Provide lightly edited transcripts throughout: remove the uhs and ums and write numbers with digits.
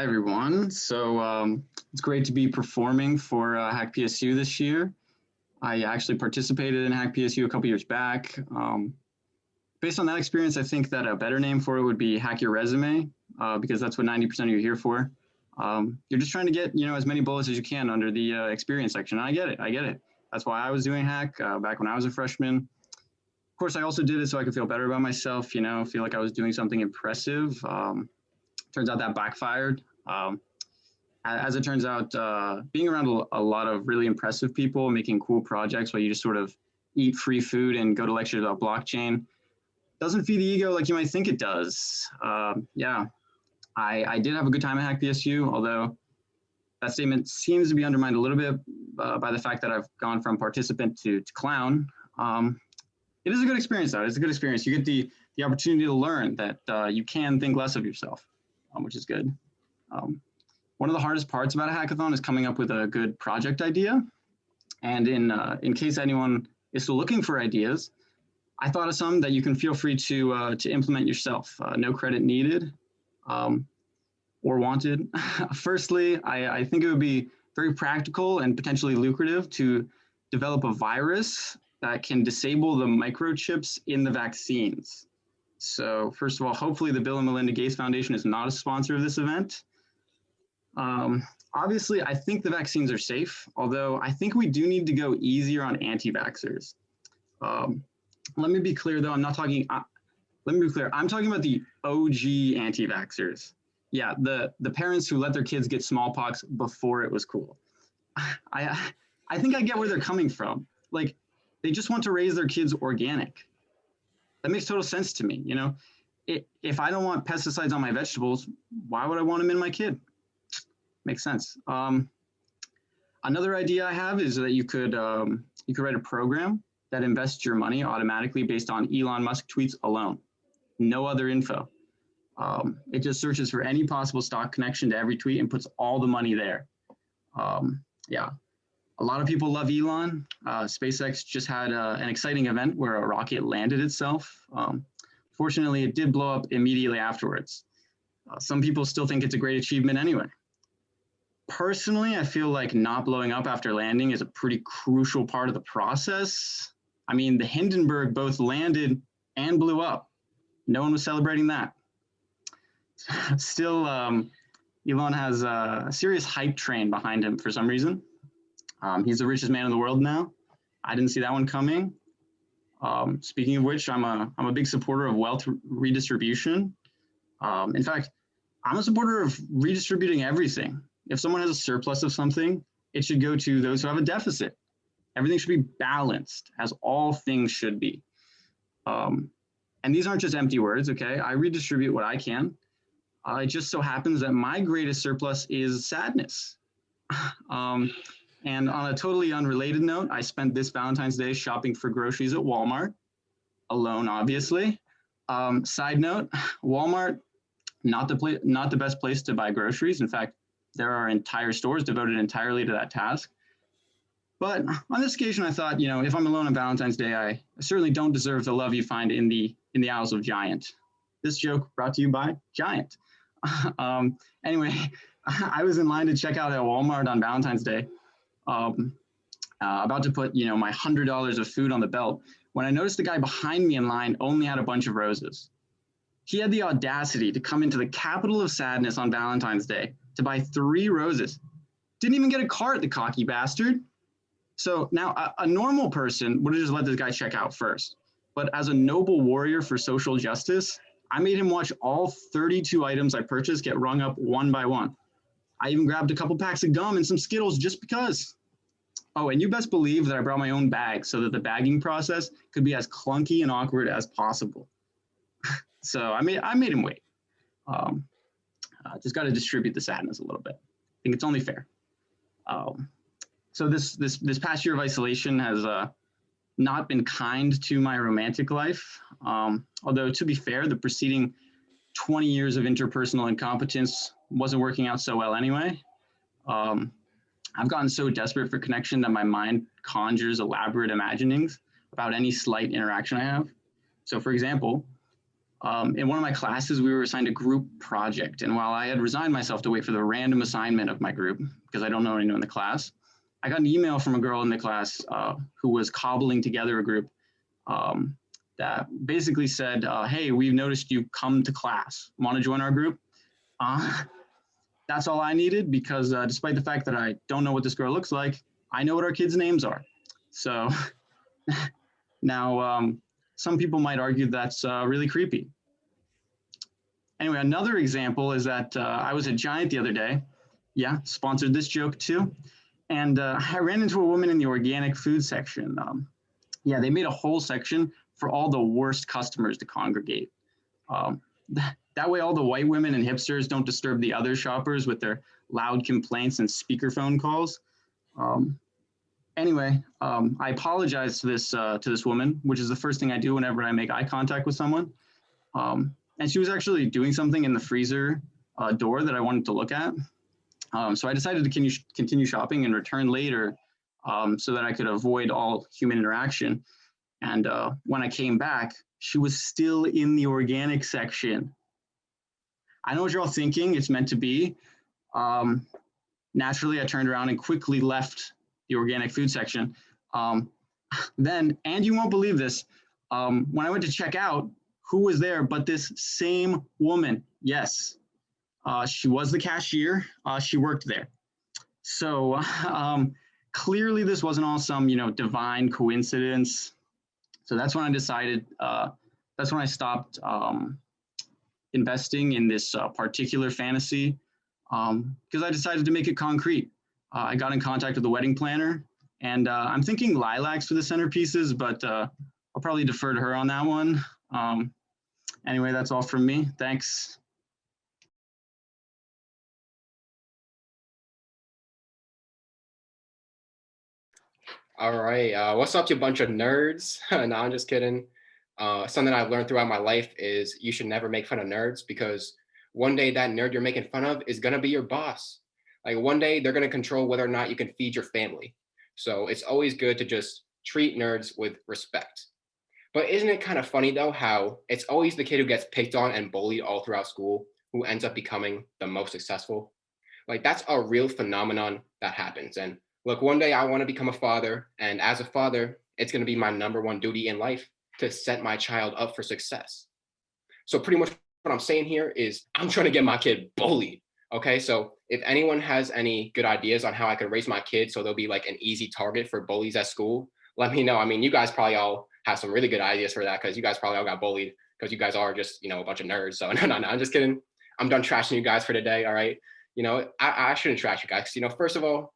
Hi, everyone. It's great to be performing for HackPSU this year. I actually participated in HackPSU a couple years back. Based on that experience, I think that a better name for it would be Hack Your Resume, because that's what 90% of you are here for. You're just trying to get as many bullets as you can under the experience section. And I get it. That's why I was doing Hack back when I was a freshman. Of course, I also did it so I could feel better about myself, feel like I was doing something impressive. Turns out that backfired. As it turns out, being around a lot of really impressive people making cool projects while you just sort of eat free food and go to lectures about blockchain doesn't feed the ego like you might think it does. Yeah, I did have a good time at HackPSU, although that statement seems to be undermined a little bit by the fact that I've gone from participant to clown. It is a good experience, though. It's a good experience. You get the opportunity to learn that you can think less of yourself, which is good. One of the hardest parts about a hackathon is coming up with a good project idea. And in case anyone is still looking for ideas, I thought of some that you can feel free to implement yourself. No credit needed or wanted. Firstly, I think it would be very practical and potentially lucrative to develop a virus that can disable the microchips in the vaccines. So first of all, hopefully the Bill and Melinda Gates Foundation is not a sponsor of this event. Obviously, I think the vaccines are safe, although I think we do need to go easier on anti-vaxxers. Let me be clear, though, I'm talking about the OG anti-vaxxers. Yeah, the parents who let their kids get smallpox before it was cool. I think I get where they're coming from. Like, they just want to raise their kids organic. That makes total sense to me. If I don't want pesticides on my vegetables, why would I want them in my kid? Makes sense. Another idea I have is that you could write a program that invests your money automatically based on Elon Musk tweets alone. No other info. It just searches for any possible stock connection to every tweet and puts all the money there. Yeah. A lot of people love Elon. SpaceX just had an exciting event where a rocket landed itself. Fortunately, it did blow up immediately afterwards. Some people still think it's a great achievement anyway. Personally, I feel like not blowing up after landing is a pretty crucial part of the process. I mean, the Hindenburg both landed and blew up. No one was celebrating that. Still, Elon has a serious hype train behind him for some reason. He's the richest man in the world now. I didn't see that one coming. Speaking of which, I'm a big supporter of wealth redistribution. In fact, I'm a supporter of redistributing everything. If someone has a surplus of something, it should go to those who have a deficit. Everything should be balanced, as all things should be. And these aren't just empty words, okay? I redistribute what I can. It just so happens that my greatest surplus is sadness. And on a totally unrelated note, I spent this Valentine's Day shopping for groceries at Walmart, alone, obviously. Side note, Walmart, not the best place to buy groceries. In fact, there are entire stores devoted entirely to that task. But on this occasion, I thought, if I'm alone on Valentine's Day, I certainly don't deserve the love you find in the aisles of Giant. This joke brought to you by Giant. Anyway, I was in line to check out at Walmart on Valentine's Day. About to put, my $100 of food on the belt when I noticed the guy behind me in line only had a bunch of roses. He had the audacity to come into the capital of sadness on Valentine's Day to buy 3 roses. Didn't even get a cart, the cocky bastard. So now a normal person would have just let this guy check out first. But as a noble warrior for social justice, I made him watch all 32 items I purchased get rung up one by one. I even grabbed a couple packs of gum and some Skittles just because. Oh, and you best believe that I brought my own bag so that the bagging process could be as clunky and awkward as possible. So I made him wait. Just got to distribute the sadness a little bit. I think it's only fair. So this past year of isolation has not been kind to my romantic life. Although to be fair, the preceding 20 years of interpersonal incompetence wasn't working out so well anyway. I've gotten so desperate for connection that my mind conjures elaborate imaginings about any slight interaction I have. So for example, In one of my classes, we were assigned a group project. And while I had resigned myself to wait for the random assignment of my group, because I don't know anyone in the class, I got an email from a girl in the class who was cobbling together a group that basically said, hey, we've noticed you come to class. Want to join our group? That's all I needed, because despite the fact that I don't know what this girl looks like, I know what our kids' names are. So now, some people might argue that's really creepy. Anyway, another example is that I was at Giant the other day. Yeah, sponsored this joke too. And I ran into a woman in the organic food section. Yeah, they made a whole section for all the worst customers to congregate. Um, that way, all the white women and hipsters don't disturb the other shoppers with their loud complaints and speakerphone calls. Anyway, I apologize to this woman, which is the first thing I do whenever I make eye contact with someone. And she was actually doing something in the freezer door that I wanted to look at. So I decided to continue shopping and return later so that I could avoid all human interaction. And when I came back, she was still in the organic section. I know what you're all thinking. It's meant to be. Naturally, I turned around and quickly left the organic food section. Then, and you won't believe this, when I went to check out, who was there but this same woman? Yes, she was the cashier. She worked there. So clearly this wasn't all some, divine coincidence. So that's when I decided, that's when I stopped investing in this particular fantasy, because I decided to make it concrete. I got in contact with the wedding planner, and I'm thinking lilacs for the centerpieces, but I'll probably defer to her on that one. Anyway, that's all from me. Thanks. All right. What's up, you bunch of nerds? No, I'm just kidding. Something I've learned throughout my life is you should never make fun of nerds, because one day that nerd you're making fun of is going to be your boss. Like one day they're going to control whether or not you can feed your family. So it's always good to just treat nerds with respect. But isn't it kind of funny though, how it's always the kid who gets picked on and bullied all throughout school who ends up becoming the most successful? Like that's a real phenomenon that happens. And look, one day I want to become a father. And as a father, it's going to be my number one duty in life to set my child up for success. So pretty much what I'm saying here is I'm trying to get my kid bullied. Okay. So if anyone has any good ideas on how I can raise my kid so they'll be like an easy target for bullies at school, let me know. I mean, you guys probably all have some really good ideas for that, because you guys probably all got bullied because you guys are just, a bunch of nerds. So no, I'm just kidding. I'm done trashing you guys for today. All right. I shouldn't trash you guys. First of all,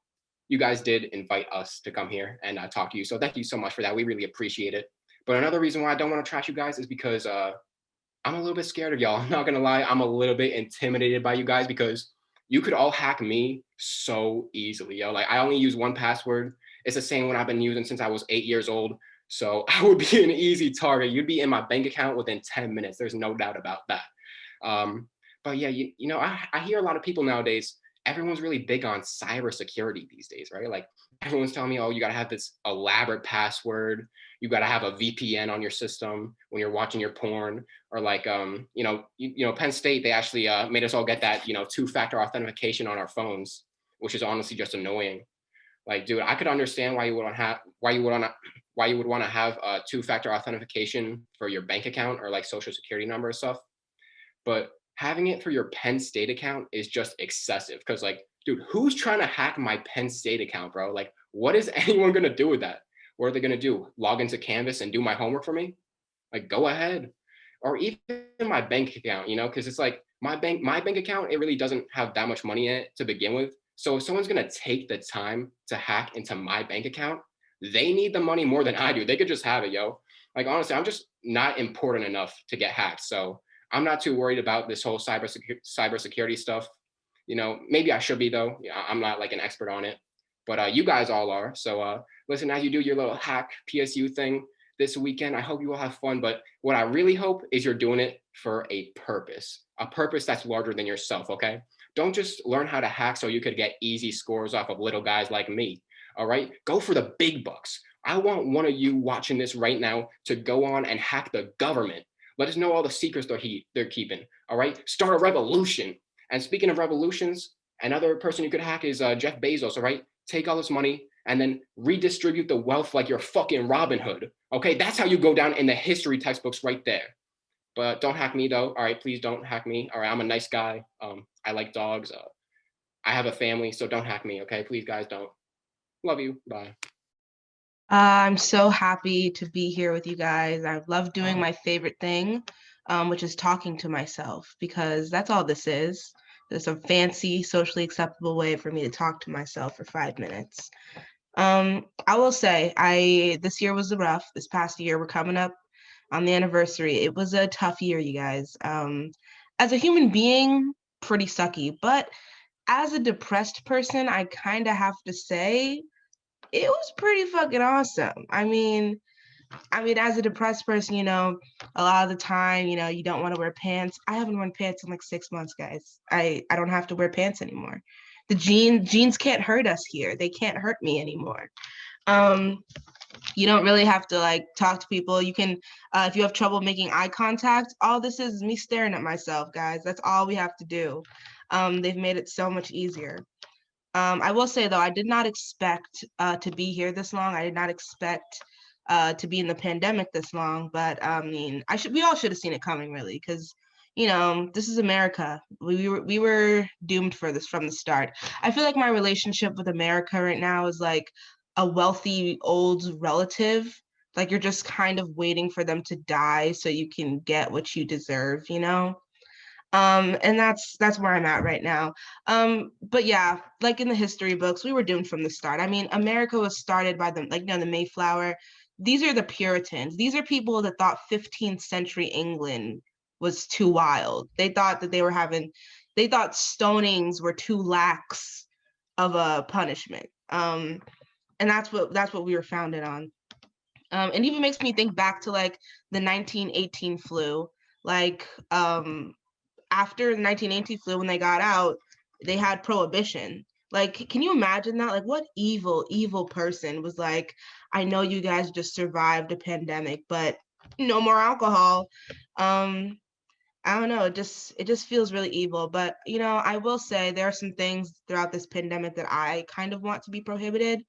you guys did invite us to come here and talk to you. So thank you so much for that. We really appreciate it. But another reason why I don't want to trash you guys is because I'm a little bit scared of y'all. I'm not going to lie. I'm a little bit intimidated by you guys, because you could all hack me so easily, yo. Like I only use one password. It's the same one I've been using since I was 8 years old. So I would be an easy target. You'd be in my bank account within 10 minutes. There's no doubt about that. But yeah, I hear a lot of people nowadays, everyone's really big on cybersecurity these days, right? Like everyone's telling me, oh, you got to have this elaborate password. You got to have a VPN on your system when you're watching your porn, or like, Penn State, they actually made us all get that, two-factor authentication on our phones, which is honestly just annoying. Like, dude, I could understand why you would want to have a two-factor authentication for your bank account or like social security number and stuff. But having it for your Penn State account is just excessive, because like, dude, who's trying to hack my Penn State account, bro? Like, what is anyone going to do with that? What are they going to do? Log into Canvas and do my homework for me? Like, go ahead. Or even my bank account, because it's like my bank account, it really doesn't have that much money in it to begin with. So if someone's going to take the time to hack into my bank account, they need the money more than I do. They could just have it, yo. Like, honestly, I'm just not important enough to get hacked. So I'm not too worried about this whole cybersecurity stuff. Maybe I should be, though. I'm not like an expert on it, but you guys all are. So listen, as you do your little hack PSU thing this weekend, I hope you all have fun. But what I really hope is you're doing it for a purpose that's larger than yourself. Okay. Don't just learn how to hack so you could get easy scores off of little guys like me. All right. Go for the big bucks. I want one of you watching this right now to go on and hack the government. Let us know all the secrets they're keeping. All right, start a revolution. And speaking of revolutions, another person you could hack is Jeff Bezos. All right, take all this money and then redistribute the wealth like you're fucking Robin Hood. Okay, that's how you go down in the history textbooks right there. But don't hack me though. All right, please don't hack me. All right, I'm a nice guy. I like dogs. I have a family, so don't hack me. Okay, please guys, don't. Love you. Bye. I'm so happy to be here with you guys. I love doing my favorite thing, which is talking to myself, because that's all this is. It's a fancy, socially acceptable way for me to talk to myself for 5 minutes. I will say, this year was rough. This past year, we're coming up on the anniversary. It was a tough year, you guys. As a human being, pretty sucky, but as a depressed person, I kind of have to say it was pretty fucking awesome. As a depressed person, a lot of the time, you don't want to wear pants. I haven't worn pants in like 6 months, guys. I don't have to wear pants anymore. The jeans can't hurt us here. They can't hurt me anymore. You don't really have to like talk to people. You can, if you have trouble making eye contact, all this is me staring at myself, guys. That's all we have to do. They've made it so much easier. I will say though, I did not expect to be here this long. I did not expect to be in the pandemic this long, but we all should have seen it coming, really, because this is America. We were doomed for this from the start. I feel like my relationship with America right now is like a wealthy old relative. Like you're just kind of waiting for them to die so you can get what you deserve, and that's where I'm at right now. But yeah, like in the history books, we were doomed from the start. America was started by the Mayflower. These are the Puritans. These are people that thought 15th century England was too wild. They thought that they thought stonings were too lax of a punishment. And that's what we were founded on. It even makes me think back to like the 1918 flu. After the 1918 flu, when they got out, they had prohibition. Like, can you imagine that? Like, what evil person was like, I know you guys just survived a pandemic, but no more alcohol. I don't know, it just feels really evil. But I will say there are some things throughout this pandemic that I kind of want to be prohibited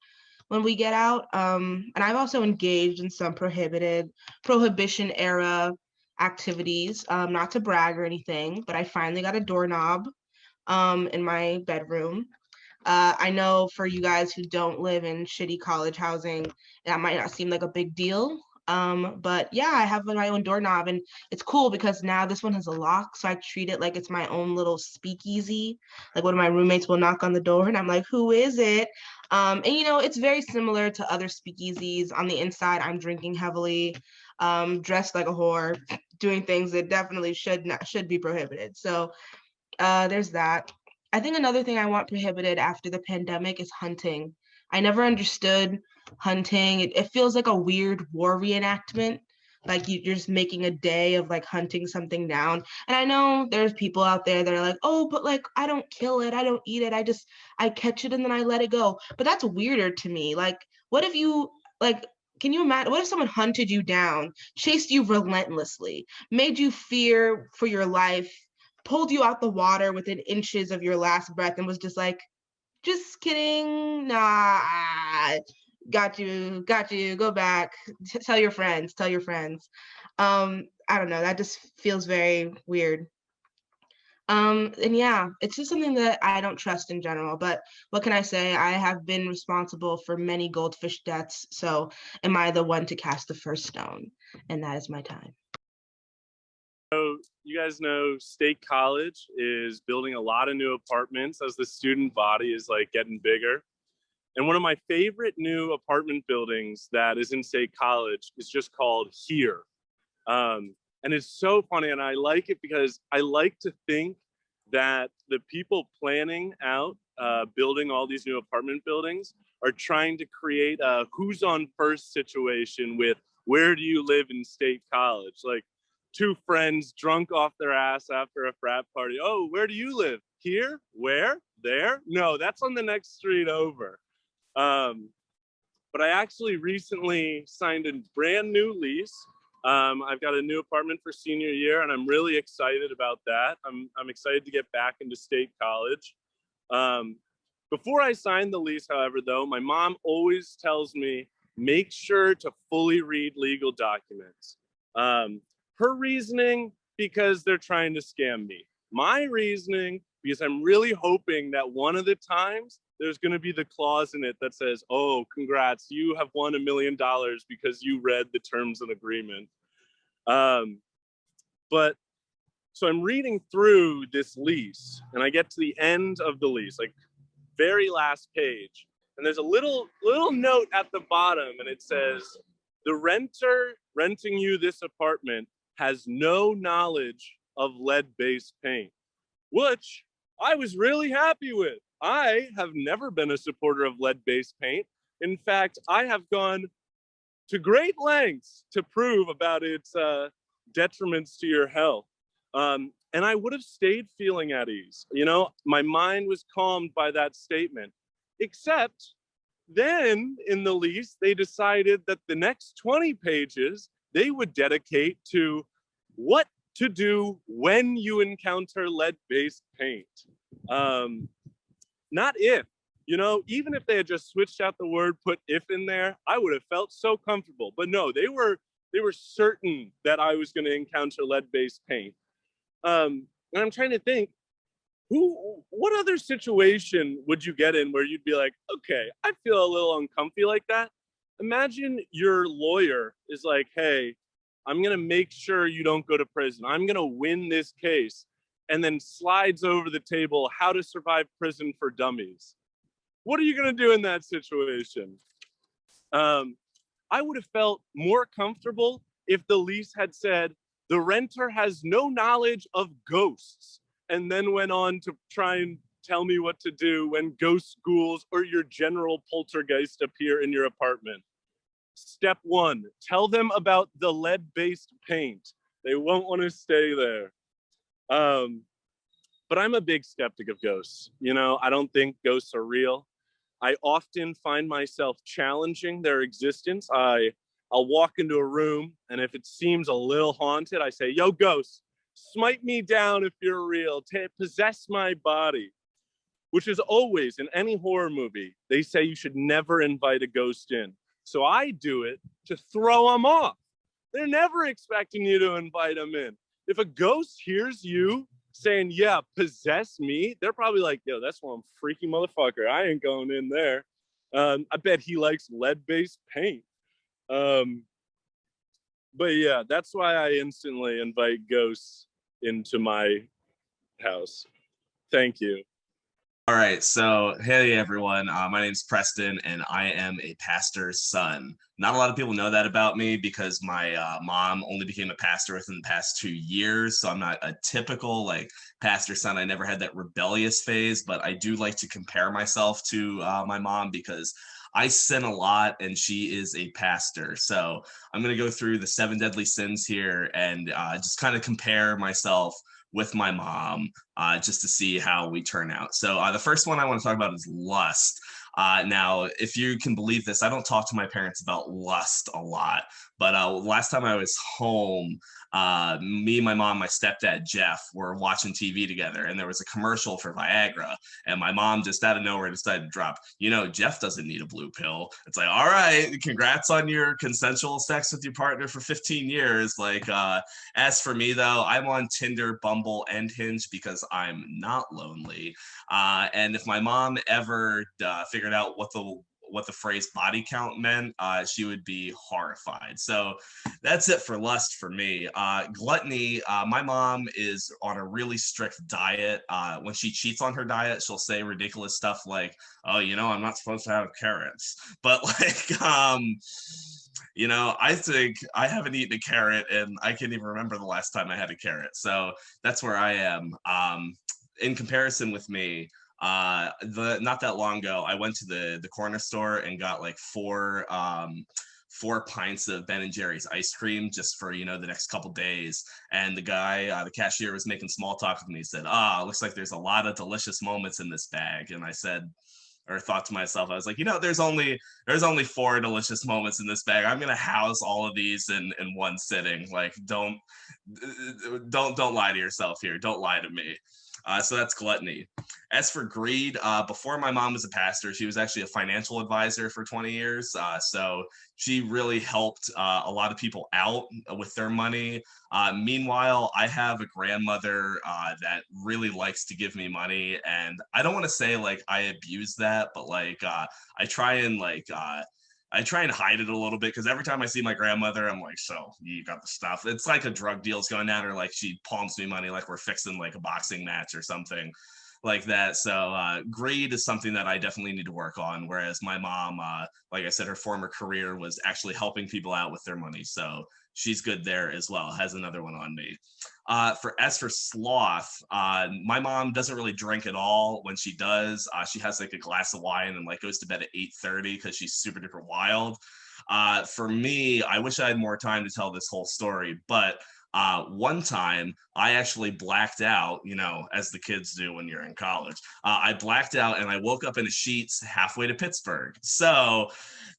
when we get out. And I've also engaged in some prohibition era activities, not to brag or anything, but I finally got a doorknob in my bedroom. I know for you guys who don't live in shitty college housing, that might not seem like a big deal. But yeah, I have my own doorknob, and it's cool because now this one has a lock, so I treat it like it's my own little speakeasy. Like one of my roommates will knock on the door and I'm like, who is it? And it's very similar to other speakeasies. On the inside, I'm drinking heavily, dressed like a whore, doing things that definitely should be prohibited. So there's that. I think another thing I want prohibited after the pandemic is hunting. I never understood hunting. It feels like a weird war reenactment. Like you're just making a day of like hunting something down. And I know there's people out there that are like, oh, but like I don't kill it, I don't eat it, I catch it and then I let it go. But that's weirder to me. Like, what if you like can you imagine what if someone hunted you down, chased you relentlessly, made you fear for your life, pulled you out the water within inches of your last breath and was just like, just kidding, nah, got you, go back, tell your friends. I don't know, that just feels very weird. And yeah, it's just something that I don't trust in general, but what can I say? I have been responsible for many goldfish deaths, so am I the one to cast the first stone? And that is my time. So you guys know State College is building a lot of new apartments as the student body is like getting bigger. And one of my favorite new apartment buildings that is in State College is just called Here. And it's so funny, and I like it because I like to think that the people planning out building all these new apartment buildings are trying to create a who's on first situation with where do you live in State College? Like, two friends drunk off their ass after a frat party. Oh, where do you live? Here? Where? There? No, that's on the next street over. But I actually recently signed a brand new lease I've got a new apartment for senior year, and I'm really excited about that. I'm excited to get back into state college. Before I sign the lease, however, though, my mom always tells me, make sure to fully read legal documents. Her reasoning, because they're trying to scam me. My reasoning, because I'm really hoping that one of the times there's going to be the clause in it that says, oh, congrats, you have won $1 million because you read the terms and agreement. But so I'm reading through this lease, and I get to the end of the lease, like very last page, and there's a little note at the bottom, and it says, the renter renting you this apartment has no knowledge of lead-based paint, which I was really happy with. I have never been a supporter of lead-based paint. In fact, I have gone to great lengths to prove about its detriments to your health. And I would have stayed feeling at ease. You know, my mind was calmed by that statement, except then in the lease, they decided that the next 20 pages they would dedicate to what to do when you encounter lead-based paint. Not if, you know, even if they had just switched out the word, put if in there, I would have felt so comfortable. But no, they were certain that I was going to encounter lead-based paint. And I'm trying to think, what other situation would you get in where you'd be like, okay, I feel a little uncomfy like that? Imagine your lawyer is like, hey, I'm going to make sure you don't go to prison. I'm going to win this case. And then slides over the table, How to Survive Prison for Dummies. What are you going to do in that situation? I would have felt more comfortable if the lease had said, the renter has no knowledge of ghosts, and then went on to try and tell me what to do when ghosts, ghouls, or your general poltergeist appear in your apartment. Step 1, tell them about the lead-based paint. They won't want to stay there. But I'm a big skeptic of ghosts. You know, I don't think ghosts are real. I often find myself challenging their existence. I'll walk into a room, and if it seems a little haunted, I say, yo, ghost, smite me down if you're real, possess my body. Which is always, in any horror movie, they say you should never invite a ghost in. So I do it to throw them off. They're never expecting you to invite them in. If a ghost hears you saying, yeah, possess me, they're probably like, yo, that's one freaky motherfucker. I ain't going in there. I bet he likes lead-based paint. But yeah, that's why I instantly invite ghosts into my house. Thank you. All right, so hey everyone, my name is Preston and I am a pastor's son. Not a lot of people know that about me because my mom only became a pastor within the past 2 years, so I'm not a typical like pastor son. I never had that rebellious phase, but I do like to compare myself to my mom because I sin a lot and she is a pastor. So I'm going to go through the 7 deadly sins here and just kind of compare myself with my mom just to see how we turn out. So the first one I want to talk about is lust. Now, if you can believe this, I don't talk to my parents about lust a lot, but last time I was home, me, my mom, my stepdad, Jeff, were watching TV together, and there was a commercial for Viagra, and my mom just out of nowhere decided to drop, you know, Jeff doesn't need a blue pill. It's like, all right, congrats on your consensual sex with your partner for 15 years. Like, as for me, though, I'm on Tinder, Bumble, and Hinge because I'm not lonely. And if my mom ever figured out what the phrase body count meant, she would be horrified. So that's it for lust for me. Gluttony, my mom is on a really strict diet. When she cheats on her diet, she'll say ridiculous stuff like, oh, you know, I'm not supposed to have carrots. But like, you know, I think I haven't eaten a carrot and I can't even remember the last time I had a carrot. So that's where I am. In comparison with me, not that long ago, I went to the corner store and got like four pints of Ben and Jerry's ice cream just for, you know, the next couple days. And the guy, the cashier, was making small talk with me. He said, looks like there's a lot of delicious moments in this bag. And I said, or thought to myself, I was like, there's only 4 delicious moments in this bag. I'm gonna house all of these in one sitting. Like, don't lie to yourself here. Don't lie to me. So that's gluttony. As for greed, before my mom was a pastor, she was actually a financial advisor for 20 years. So she really helped a lot of people out with their money. Meanwhile, I have a grandmother that really likes to give me money, and I don't want to say like I abuse that, but like I try and hide it a little bit, because every time I see my grandmother, I'm like, so you got the stuff. It's like a drug deal's going down, or like she palms me money like we're fixing like a boxing match or something like that. So greed is something that I definitely need to work on. Whereas my mom, like I said, her former career was actually helping people out with their money. So she's good there as well. Has another one on me. As for sloth, my mom doesn't really drink at all. When she does, she has like a glass of wine and like goes to bed at 8:30 because she's super duper wild. For me, I wish I had more time to tell this whole story, but one time I actually blacked out, as the kids do when you're in college. I blacked out and I woke up in the sheets halfway to Pittsburgh. So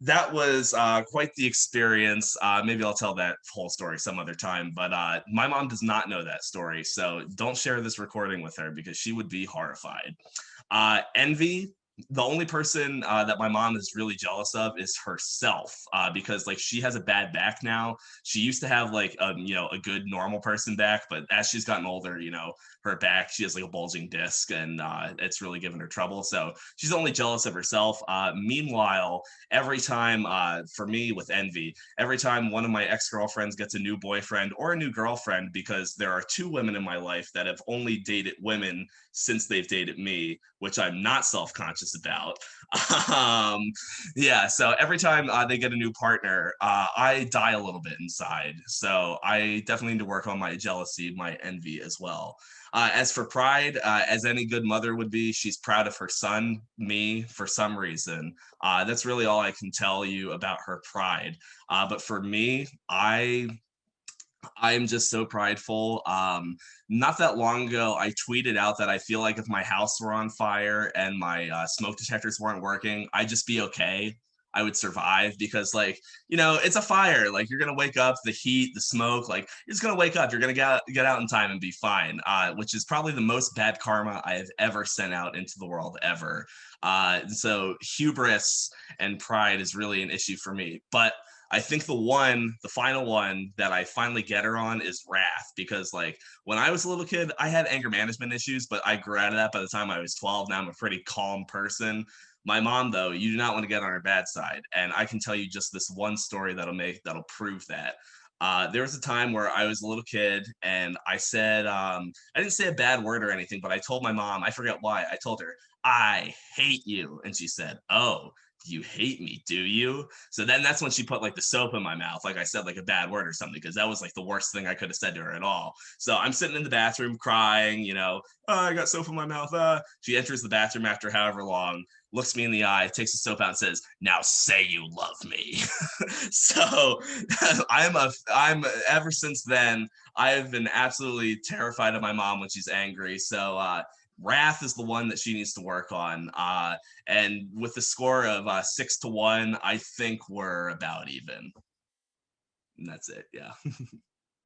that was quite the experience. Maybe I'll tell that whole story some other time, but my mom does not know that story. So don't share this recording with her because she would be horrified. Envy. The only person that my mom is really jealous of is herself, because like she has a bad back now. She used to have like a good normal person back, but as she's gotten older, her back, she has like a bulging disc, and it's really given her trouble. So she's only jealous of herself. Meanwhile, every time for me with envy, every time one of my ex-girlfriends gets a new boyfriend or a new girlfriend, because there are 2 women in my life that have only dated women since they've dated me, which I'm not self-conscious about. Yeah, so every time they get a new partner, I die a little bit inside. So I definitely need to work on my jealousy, my envy as well. As for pride, as any good mother would be, she's proud of her son, me, for some reason. That's really all I can tell you about her pride. But for me, I'm just so prideful. Not that long ago, I tweeted out that I feel like if my house were on fire and my smoke detectors weren't working, I'd just be okay. I would survive, because like, it's a fire. Like, you're going to wake up, the heat, the smoke, like you're just going to wake up. You're going to get out in time and be fine, which is probably the most bad karma I have ever sent out into the world ever. So hubris and pride is really an issue for me. But I think the final one that I finally get her on is wrath, because like when I was a little kid, I had anger management issues, but I grew out of that by the time I was 12. Now I'm a pretty calm person. My mom, though, you do not want to get on her bad side. And I can tell you just this one story that'll prove that. There was a time where I was a little kid and I said, I didn't say a bad word or anything, but I told my mom, I forget why, I told her, I hate you. And she said, oh, you hate me, do you? So then that's when she put like the soap in my mouth, like I said, like a bad word or something, because that was like the worst thing I could have said to her at all. So I'm sitting in the bathroom crying, oh, I got soap in my mouth. She enters the bathroom after however long, looks me in the eye, takes the soap out and says, now say you love me. So I'm ever since then, I've been absolutely terrified of my mom when she's angry. So wrath is the one that she needs to work on. And with the score of 6-1, I think we're about even. And that's it. Yeah.